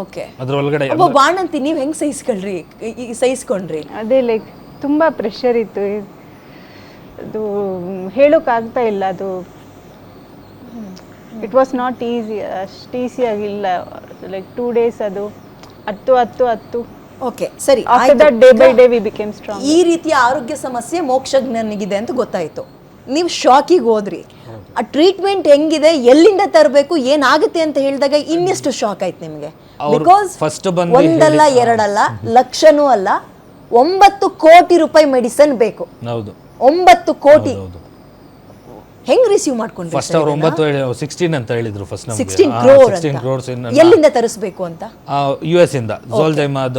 Okay. ಅದ್ರ ಒಳಗಡೆ ಒಬ್ಬ ಬಾಣಂತಿ ನೀವು ಹೆಂಗ್ ಸಹಿಸ್ಕೊಂಡ್ರಿ? ಅದೇ ಲೈಕ್ ತುಂಬ ಪ್ರೆಷರ್ ಇತ್ತು, ಅದು ಹೇಳೋಕ್ಕಾಗ್ತಾ ಇಲ್ಲ. ಅದು ಇಟ್ ವಾಸ್ ನಾಟ್ ಈಸಿ, ಅಷ್ಟು ಈಸಿಯಾಗಿಲ್ಲ. ಲೈಕ್ 2 days ಅದು 10. ಓಕೆ ಸರಿ, after that day by day we became strong. ಈ ರೀತಿಯ ಆರೋಗ್ಯ ಸಮಸ್ಯೆ ಮೋಕ್ಷಜ್ಞನಿಗಿದೆ ಅಂತ ಗೊತ್ತಾಯ್ತು, ನೀವು ಶಾಕಿಗೆ ಹೋದ್ರಿ. ಆ ಟ್ರೀಟ್ಮೆಂಟ್ ಹೆಂಗಿದೆ, ಎಲ್ಲಿಂದ ತರಬೇಕು, ಏನಾಗುತ್ತೆ ಅಂತ ಹೇಳಿದಾಗ ಇನ್ನೆಷ್ಟು ಶಾಕ್ ಆಯ್ತು ನಿಮಗೆ? ಬಿಕಾಸ್ ಒಂದಲ್ಲ ಎರಡಲ್ಲ ಲಕ್ಷನೂ ಅಲ್ಲ, 9 ಕೋಟಿ ರೂಪಾಯಿ ಮೆಡಿಸನ್ ಬೇಕು. 9 ಕೋಟಿ ಹೆಂಗ್ ರಿಸೀವ್ ಮಾಡ್ಕೊಂಡ್ರಿ? ಫಸ್ಟ್ ಅವರು 16 ಅಂತ ಹೇಳಿದ್ರು. ಫಸ್ಟ್ ನಮಗೆ 16 crores ಎಲ್ಲಿಂದ ತರಿಸಬೇಕು ಅಂತ? US ಇಂದ ಝೋಲ್ಜೈಮಾದ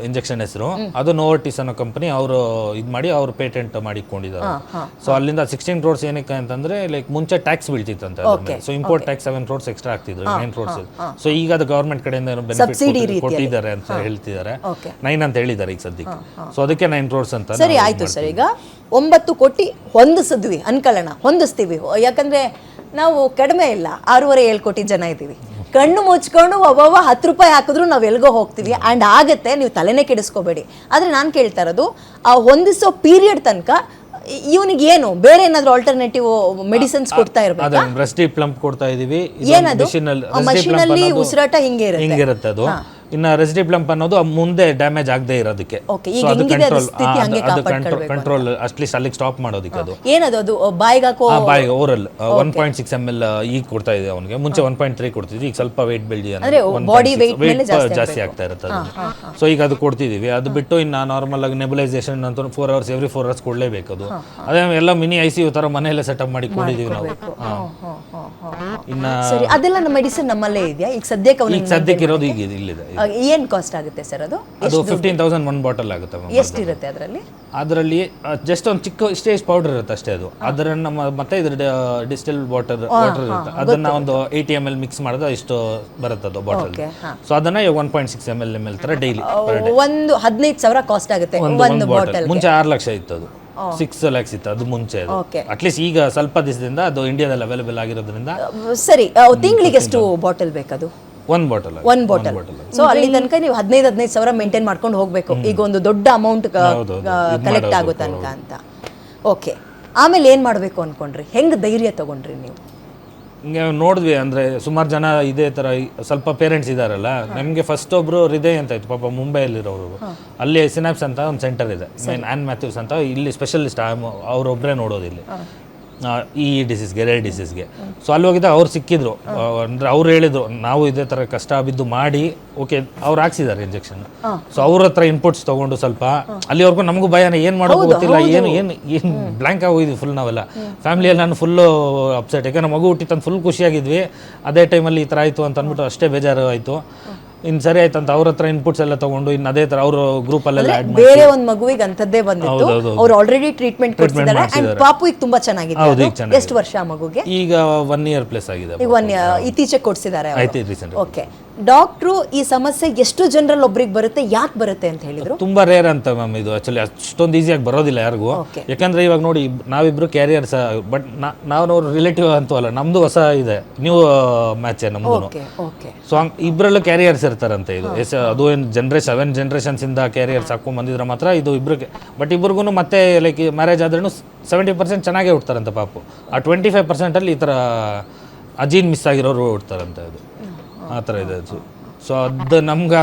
ಇಂಜೆಕ್ಷನ್ ಹೆಸರು, ಅದು ನೋವರ್ಟಿಸ್ ಅನ್ನೋ ಕಂಪನಿ ಅವರು ಇದು ಮಾಡಿ ಅವರು ಪೇಟೆಂಟ್ ಮಾಡಿಕೊಂಡಿದ್ದಾರೆ. ಸೊ ಅಲ್ಲಿಂದ 16 crores ಏನಕ್ಕೆ ಅಂತಂದ್ರೆ ಲೈಕ್ ಮುಂಚೆ ಟ್ಯಾಕ್ಸ್ ಬೀಳ್ತಿತ್ತು ಅಂತ, so import tax 7 crores extra ಆಗ್ತಿದ್ರು, 9 crores. ಸೊ ಈಗ ಅದು ಗವರ್ಮೆಂಟ್ ಕಡೆಯಿಂದ ಬೆನಿಫಿಟ್ ಕೊಟ್ಟಿದ್ದಾರೆ ಅಂತ ಹೇಳ್ತಿದ್ದಾರೆ. 9 ಅಂತ ಹೇಳಿದ್ದಾರೆ ಈಗ ಸದ್ಯಕ್ಕೆ. ಸೊ ಅದಕ್ಕೆ 9 crores ಅಂತ. ಸರಿ ಆಯ್ತು ಸರ್, ಈಗ 9 ಕೋಟಿ ಹೊಂದಿಸಿದ್ವಿ ಅನ್ಕೊಳ್ಳೋಣ, ಹೊಂದಿಸ್ತೀವಿ. ಯಾಕಂದ್ರೆ ನಾವು ಕಡಿಮೆ ಇಲ್ಲ, 6.5-7 ಕೋಟಿ ಜನ ಇದ್ದೀವಿ. ಕಣ್ಣು ಮುಚ್ಕೊಂಡು ಒಬ್ಬ 10 ರೂಪಾಯಿ ಹಾಕಿದ್ರು ನಾವು ಎಲ್ಗೋ ಹೋಗ್ತೀವಿ. ಆ್ಯಂಡ್ ಆಗತ್ತೆ, ನೀವು ತಲೆನೇ ಕೆಡಿಸ್ಕೋಬೇಡಿ. ಆದರೆ ನಾನು ಕೇಳ್ತಾ ಇರೋದು, ಆ ಹೊಂದಿಸೋ ಪೀರಿಯಡ್ ತನಕ ಇವನಿಗೆ ಏನು ಬೇರೆ ಏನಾದ್ರು ಆಲ್ಟರ್ನೇಟಿವ್ ಮೆಡಿಸಿನ್ಸ್ ಕೊಡ್ತಾ ಇರ್ಬೇಕು? ರೆಸ್ಟಿ ಪ್ಲಂಪ್ ಕೊಡ್ತಾ ಇದೀವಿ. ಏನದು ಮಷೀನಲ್ಲಿ ಉಸಿರಾಟ ಹಿಂಗೆ ಇರುತ್ತೆ ಅದು. ಇನ್ನ ರೆಸಿಡಿ ಪ್ಲಂಪ್ ಅನ್ನೋದು ಮುಂದೆ ಡ್ಯಾಮೇಜ್ ಆಗದೆ ಇರೋದಕ್ಕೆ, ಕಂಟ್ರೋಲ್ ಅಟ್ಲೀಸ್ಟ್ ಅಲ್ಲಿಗೆ ಸ್ಟಾಪ್ ಮಾಡೋದಕ್ಕೆ. ಅದು ಏನದು? ಅದು ಬಾಯಿಗೆ ಓರಲ್ 1.6 ml ಈಗ ಕೊಡ್ತಾ ಇದೆ ಅವನಿಗೆ. ಮುಂಚೆ 1.3 ಕೊಡ್ತಿದ್ವಿ, ಈಗ ಸ್ವಲ್ಪ ವೇಟ್ ಬೆಳೆದಿ ಜಾಸ್ತಿ ಆಗ್ತಾ ಇರುತ್ತೆ ಅದು. ಸೊ ಈಗ ಅದು ಕೊಡ್ತಿದೀವಿ. ಅದು ಬಿಟ್ಟು ಇನ್ನು ನಾರ್ಮಲ್ ಆಗಿ ನೆಬುಲೈಸೇಷನ್ ಅಂತ 4 hours ಎವ್ರಿ 4 hours ಕೊಡ್ಲೇಬೇಕು. ಅದು ಅದೇ ಎಲ್ಲ ಮಿನಿ ICU ತರ ಮನೆಯಲ್ಲೇ ಸೆಟಪ್ ಮಾಡಿ ಕೊಟ್ಟಿದೀವಿ ನಾವು. ಇನ್ನ ಅದೆಲ್ಲ ಮೆಡಿಸಿನ್ ನಮ್ಮಲ್ಲೇ ಇದೆಯಾ ಈಗ ಸದ್ಯಕ್ಕೆ ಇರೋದು ಈಗ ಇಲ್ಲಿದೆ. ಏನ್ ಕಾಸ್ಟ್ ಆಗುತ್ತೆ ಸರ್ ಅದು? 15,000 1 ಬಾಟಲ್ ಆಗುತ್ತೆ. ಎಷ್ಟಿರುತ್ತೆ ಅದರಲ್ಲಿ ಜಸ್ಟ್ ಒಂದು ಚಿಕ್ಕ ಸ್ಟೇಜ್ ಪೌಡರ್ ಇರುತ್ತೆ ಅಷ್ಟೇ. ಅದು ಅದನ್ನ ಮತ್ತೆ ಇದ್ರ ಡಿಸ್ಟಿಲ್ ವಾಟರ್ ಇರುತ್ತೆ, ಅದನ್ನ ಒಂದು 80 ml ಮಿಕ್ಸ್ ಮಾಡಿದ್ರೆ ಇಷ್ಟು ಬರುತ್ತೆ ಅದು ಬಾಟಲ್. ಸೊ ಅದನ್ನ 1.6 ml ತರ ಡೈಲಿ ಒಂದು 15,000 ಕಾಸ್ಟ್ ಆಗುತ್ತೆ ಒಂದು ಬಾಟಲ್. ಮುಂಚೆ 6 ಲಕ್ಷ ಇತ್ತು, ಅದು 6 lakhs ಇತ್ತು ಅದು ಮುಂಚೆ. ಅಟ್ಲೀಸ್ಟ್ ಈಗ ಸ್ವಲ್ಪ ದಿವಸದಿಂದ ಅದು ಇಂಡಿಯಾದಲ್ಲಿ ಅವೈಲೇಬಲ್ ಆಗಿರೋದ್ರಿಂದ. ಸರಿ, ತಿಂಗಳಿಗೆ ಎಷ್ಟು ಬಾಟಲ್ ಬೇಕದು? 1 ಬಾಟಲ್. ಸೊ ಅಲ್ಲಿ ತನಕ ನೀವು 15,000 ಮೇಂಟೈನ್ ಮಾಡ್ಕೊಂಡು ಹೋಗ್ಬೇಕು, ಈಗ ಒಂದು ದೊಡ್ಡ ಅಮೌಂಟ್ ಕಲೆಕ್ಟ್ ಆಗೋ ತನಕ ಅಂತ. ಓಕೆ, ಆಮೇಲೆ ಏನ್ ಮಾಡ್ಬೇಕು ಅನ್ಕೊಂಡ್ರಿ? ಹೆಂಗ್ ಧೈರ್ಯ ತಗೊಂಡ್ರಿ ನೀವು? ಹಿಂಗೆ ನೋಡಿದ್ವಿ, ಅಂದರೆ ಸುಮಾರು ಜನ ಇದೇ ಥರ ಸ್ವಲ್ಪ ಪೇರೆಂಟ್ಸ್ ಇದ್ದಾರಲ್ಲ. ನಮಗೆ ಫಸ್ಟ್ ಒಬ್ಬರು ಹೃದಯ್ ಅಂತ ಇತ್ತು ಪಾಪ, ಮುಂಬೈಯಲ್ಲಿರೋರು. ಅಲ್ಲಿ ಸಿನಾಪ್ಸ್ ಅಂತ ಒಂದು ಸೆಂಟರ್ ಇದೆ, ಆ್ಯನ್ ಮ್ಯಾಥ್ಯೂಸ್ ಅಂತ, ಇಲ್ಲಿ ಸ್ಪೆಷಲಿಸ್ಟ್ ಅವರೊಬ್ಬರೇ ನೋಡೋದು ಇಲ್ಲಿ ಈ ಡಿಸೀಸ್ಗೆ, ರೇರ್ ಡಿಸೀಸ್ಗೆ. ಸೊ ಅಲ್ಲಿ ಹೋಗಿದ್ದಾಗ ಅವ್ರು ಸಿಕ್ಕಿದ್ರು. ಅಂದರೆ ಅವ್ರು ಹೇಳಿದ್ರು, ನಾವು ಇದೇ ಥರ ಕಷ್ಟ ಬಿದ್ದು ಮಾಡಿ ಓಕೆ ಅವ್ರು ಹಾಕ್ಸಿದ್ದಾರೆ ಇಂಜೆಕ್ಷನ್. ಸೊ ಅವ್ರ ಹತ್ರ ಇನ್ಪುಟ್ಸ್ ತೊಗೊಂಡು ಸ್ವಲ್ಪ ಅಲ್ಲಿವರೆಗೂ ನಮಗೂ ಭಯನೇ, ಏನು ಮಾಡೋದು ಗೊತ್ತಿಲ್ಲ, ಏನು ಬ್ಲ್ಯಾಂಕ್ ಆಗೋಗಿದ್ವಿ ಫುಲ್ ನಾವೆಲ್ಲ. ಫ್ಯಾಮಿಲಿಯಲ್ಲಿ ನಾನು ಫುಲ್ಲು ಅಪ್ಸೆಟ್, ಯಾಕಂದ್ರೆ ಮಗು ಹುಟ್ಟಿತ್ತಂತ ಫುಲ್ ಖುಷಿಯಾಗಿದ್ವಿ. ಅದೇ ಟೈಮಲ್ಲಿ ಈ ಥರ ಆಯಿತು ಅಂತ ಅಂದ್ಬಿಟ್ಟು ಅಷ್ಟೇ ಬೇಜಾರು ಆಯಿತು. ಇನ್ನು ಸರಿ ಆಯ್ತು ಅಂತ ಅವ್ರ ಹತ್ರ ಇನ್ಪುಟ್ಸ್ ಎಲ್ಲ ತಗೊಂಡು ಇನ್ನು ಅದೇ ತರ ಅವರು ಗ್ರೂಪ್ ಅಲ್ಲೆಲ್ಲ ಆಡ್ ಮಾಡಿ ಬೇರೆ ಒಂದು ಮಗುವಿಗೆ ಅಂತದ್ದೇ ಬಂದಿತ್ತು, ಅವ್ರು ಆಲ್ರೆಡಿ ಟ್ರೀಟ್ಮೆಂಟ್ ಕೊಡ್ತಿದ್ದಾರೆ. ಅಂಡ್ ಪಾಪು ಈಗ ತುಂಬಾ ಚೆನ್ನಾಗಿದೆ. ಎಷ್ಟು ವರ್ಷ ಆ ಮಗುಗೆ? ಈಗ 1 year ಪ್ಲಸ್ ಆಗಿದೆ. ಈಗ 1 year ಇತ್ತೀಚೆಗೆ ಕೊಡ್ಸಿದ್ದಾರೆ. ಓಕೆ, ಡಾಕ್ಟ್ರು ಈ ಸಮಸ್ಯೆ ಎಷ್ಟು ಜನರಲ್ಲಿ ಒಬ್ರಿಗೆ ಬರುತ್ತೆ, ಯಾಕೆ ಬರುತ್ತೆ ಅಂತ ಹೇಳಿದ್ರು? ತುಂಬಾ ರೇರ್ ಅಂತ ಮ್ಯಾಮ್ ಇದು. ಆಕ್ಚುಲಿ ಅಷ್ಟೊಂದು ಈಸಿಯಾಗಿ ಬರೋದಿಲ್ಲ ಯಾರಿಗೂ. ಯಾಕಂದ್ರೆ ಇವಾಗ ನೋಡಿ, ನಾವಿಬ್ರು ಕ್ಯಾರಿಯರ್ಸ್, ಬಟ್ ನಾವು ರಿಲೇಟಿವ್ ಅಂತೂ ಅಲ್ಲ, ನಮ್ದು ಹೊಸ ಇದೆ, ನ್ಯೂ ಮ್ಯಾಚ್ ನಮ್ದು. ಸೊ ಇಬ್ಬರಲ್ಲೂ ಕ್ಯಾರಿಯರ್ಸ್ ಇರ್ತಾರಂತೆ. ಇದು ಅದು ಏನು 7 generations ಇಂದ ಕ್ಯಾರಿಯರ್ಸ್ ಹಾಕೊಂಡ್ ಬಂದಿದ್ರೆ ಮಾತ್ರ ಇದು ಇಬ್ರಿಗೆ. ಬಟ್ ಇಬ್ರಿಗೂ ಮತ್ತೆ ಲೈಕ್ ಮ್ಯಾರೇಜ್ ಆದ್ರೂ 70% ಚೆನ್ನಾಗೇ ಹುಡ್ತಾರಂತೆ ಪಾಪು. ಆ 25% ಅಲ್ಲಿ ಈ ಥರ ಅಜೀನ್ ಮಿಸ್ ಆಗಿರೋರು ಹುಡ್ತಾರಂತೆ. ಅದು ಆ ಥರ ಇದೆ. ಸೊ ಅದು ನಮ್ಗೆ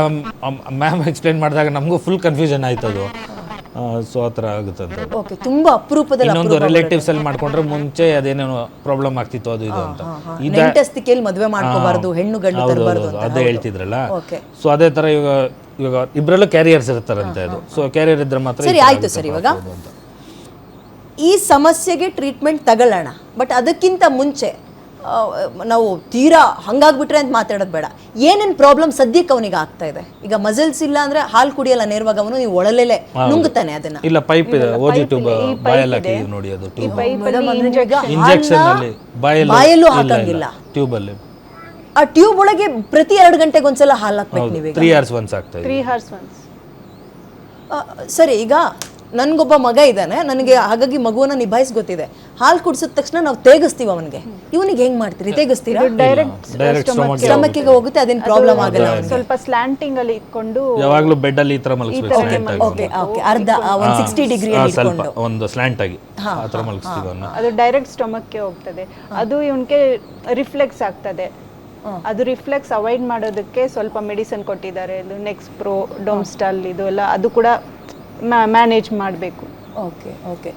ಮ್ಯಾಮ್ ಎಕ್ಸ್ಪ್ಲೇನ್ ಮಾಡಿದಾಗ ನಮಗೂ ಫುಲ್ ಕನ್ಫ್ಯೂಷನ್ ಆಯ್ತು ಅದು. ಸೊ ಆ ಥರ ಆಗುತ್ತೆ ಅಂತ. ಓಕೆ, ತುಂಬಾ ಅಪರೂಪದಲ್ಲಿ. ಇನ್ನೊಂದು ರಿಲೇಟಿವ್ಸ್ ಅಲ್ಲಿ ಮಾಡ್ಕೊಂಡ್ರೆ ಮುಂಚೆ ಅದೇನೇನೋ ಪ್ರಾಬ್ಲಮ್ ಆಗ್ತಿತ್ತು ಅದು ಇದು ಅಂತ. ನೆಂಟಸ್ತಿಕೆಯಲ್ಲಿ ಮದುವೆ ಮಾಡ್ಕೋಬಾರ್ದು, ಹೆಣ್ಣು ಗಂಡು ತರಬಾರ್ದು ಅಂತ ಅದೇ ಹೇಳ್ತಿದ್ರಲ್ಲ. ಸೊ ಅದೇ ತರ ಇವಾಗ ಇಬ್ಬರಲ್ಲೂ ಕ್ಯಾರಿಯರ್ಸ್ ಇರ್ತಾರಂತೆ. ಅದು ಸೊ ಕ್ಯಾರಿಯರ್ ಇದ್ರೆ ಮಾತ್ರ. ಸರಿ ಆಯ್ತು ಸರ್, ಇವಾಗ ಈ ಸಮಸ್ಯೆಗೆ ಟ್ರೀಟ್ಮೆಂಟ್ ತಗೊಳ್ಳೋಣ. ಬಟ್ ಅದಕ್ಕಿಂತ ಮುಂಚೆ ನಾವು ತೀರಾ ಹಂಗಾಗ್ಬಿಟ್ರೆ ಅಂತ ಮಾತಾಡೋದು ಬೇಡ. ಏನೇನು ಪ್ರಾಬ್ಲಮ್ ಸದ್ಯಕ್ಕೆ ಅವನಿಗೆ ಆಗ್ತಾ ಇದೆ? ಈಗ ಮಸಲ್ಸ್ ಇಲ್ಲ ಅಂದ್ರೆ ಹಾಲು ಕುಡಿಯಲ್ಲ ನೇರವಾಗಿ, ಅವನು ನೀವು ಒಳಲೆಲೆ ನುಂಗುತ್ತಾನೆ ಅದನ್ನ. ಇಲ್ಲ, ಪೈಪ್ ಇದೆ, ಓಜಿ ಟ್ಯೂಬ್ ಬಾಯಲ್ಲಿ ಹಾಕಿದೀವಿ ನೋಡಿ. ಅದು ಇಂಜೆಕ್ಷನ್ ಅಲ್ಲಿ ಬಾಯಲ್ಲೂ ಹಾಕಂಗಿಲ್ಲ, ಟ್ಯೂಬ್ ಅಲ್ಲಿ. ಆ ಟ್ಯೂಬ್ ಒಳಗೆ ಪ್ರತಿ 2 ಗಂಟೆಗೆ ಒಂದ್ಸಲ ಹಾಲು ಹಾಕ್ಬೇಕು ನೀವು. 3 hours once ಆಗ್ತಾ ಇದೆ. 3 hours once. ಸರಿ, ಈಗ ನನ್ಗೊಬ್ಬ ಮಗ ಇದ್ದಾನೆ, ನನಗೆ ಹಾಗಾಗಿ ಮಗುವನ್ನ ನಿಭಾಯಿಸ್ ಗೊತ್ತಿದೆ. ಹಾಲು ಕುಡಿಸಿದ ತಕ್ಷಣ ನಾವು ತೇಗಿಸ್ತೀವಿ ಅವನಿಗೆ. ಇವನಿಗೆ ಹೆಂಗ್ ಮಾಡ್ತೀರಿ? ತೇಗಿಸ್ತೀರಾ? ಡೈರೆಕ್ಟ್ ಸ್ಟಮಕ್ಕಿಗೆ ಹೋಗುತ್ತೆ, ಅದೇನು ಪ್ರಾಬ್ಲಮ್ ಆಗಲ್ಲ ಅವನಿಗೆ. ಸ್ವಲ್ಪ ಸ್ಲ್ಯಾಂಟಿಂಗ್ ಅಲ್ಲಿ ಇಟ್ಕೊಂಡು ಯಾವಾಗಲೂ ಬೆಡ್ ಅಲ್ಲಿ ಈ ತರ ಮಲಗಿಸ್ಬೇಕು, ಸ್ಲ್ಯಾಂಟ್ ಆಗಿ. ಓಕೆ ಓಕೆ, ಅರ್ಧ ಒಂದು 60 ಡಿಗ್ರಿ ಸ್ವಲ್ಪ ಒಂದು ಸ್ಲ್ಯಾಂಟ್ ಆಗಿ ಆ ತರ ಮಲಗಿಸ್ತೀವಿ ಅವನ್ನ. ಅದು ಡೈರೆಕ್ಟ್ ಸ್ಟಮಕ್ಗೆ ಹೋಗ್ತದೆ. ಅದು ಇವನ್ಗೆ ರಿಫ್ಲೆಕ್ಸ್ ಆಗ್ತದೆ. ಅದು ರಿಫ್ಲೆಕ್ಸ್ ಅವಾಯ್ಡ್ ಮಾಡೋದಕ್ಕೆ ಸ್ವಲ್ಪ ಮೆಡಿಸಿನ್ ಕೊಟ್ಟಿದ್ದಾರೆ, ಇದು ನೆಕ್ಸ್ಪ್ರೋ, ಡೋಮ್ಸ್ಟಾಲ್, ಇದು ಎಲ್ಲ ಅದು ಕೂಡ ಮ್ಯಾನೇಜ್ ಮಾಡಬೇಕು. Okay okay.